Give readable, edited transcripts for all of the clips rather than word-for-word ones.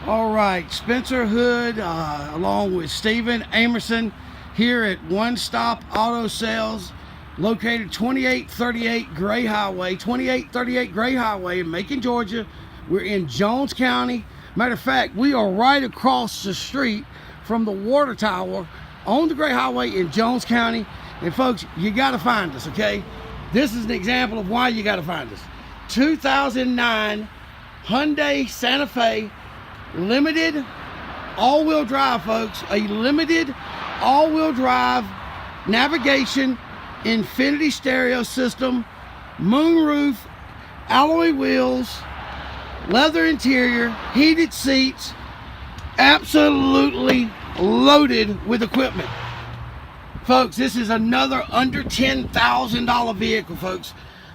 All right, Spencer Hood, along with Stephen Amerson, here at One Stop Auto Sales, located 2838 Gray Highway in Macon, Georgia. We're in Jones County. Matter of fact, we are right across the street from the water tower on the Gray Highway in Jones County. And folks, you got to find us, okay? This is an example of why you got to find us. 2009 Hyundai Santa Fe, limited all-wheel drive, folks. A limited all-wheel drive navigation, Infiniti stereo system, moonroof, alloy wheels, leather interior, heated seats, absolutely loaded with equipment. Folks, this is another under $10,000 vehicle, folks.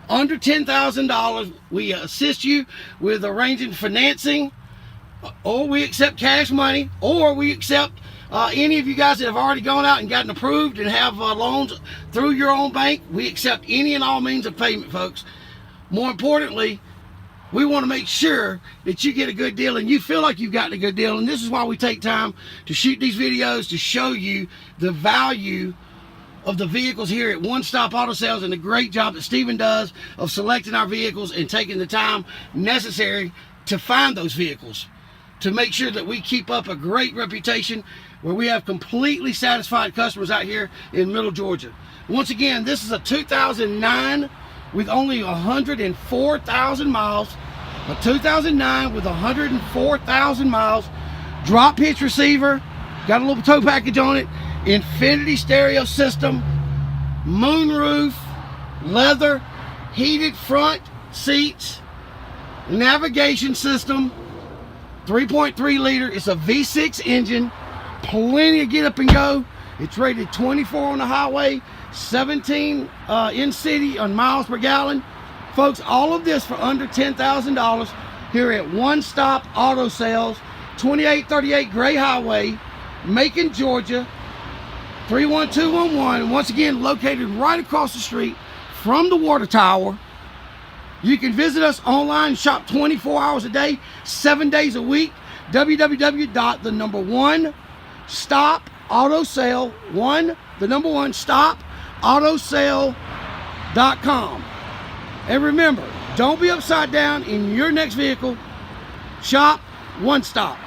Under $10,000. We assist you with arranging financing, or we accept cash money, or we accept any of you guys that have already gone out and gotten approved and have loans through your own bank. We accept any and all means of payment, folks. More importantly, we want to make sure that you get a good deal and you feel like you've gotten a good deal. And this is why we take time to shoot these videos, to show you the value of the vehicles here at One Stop Auto Sales and the great job that Stephen does of selecting our vehicles and taking the time necessary to find those vehicles, to make sure that we keep up a great reputation where we have completely satisfied customers out here in Middle Georgia. Once again, this is a 2009 with only 104,000 miles. A 2009 with 104,000 miles. Drop hitch receiver. Got a little tow package on it. Infiniti stereo system. Moonroof. Leather. Heated front seats. Navigation system. 3.3 liter. It's a V6 engine. Plenty of get up and go. It's rated 24 on the highway, 17 in city on miles per gallon. Folks, all of this for under $10,000 here at One Stop Auto Sales, 2838 Gray Highway, Macon, Georgia, 31211. Once again, located right across the street from the water tower. You can visit us online, shop 24 hours a day, 7 days a week. www.stop.autosale.com. And remember, don't be upside down in your next vehicle. Shop One Stop.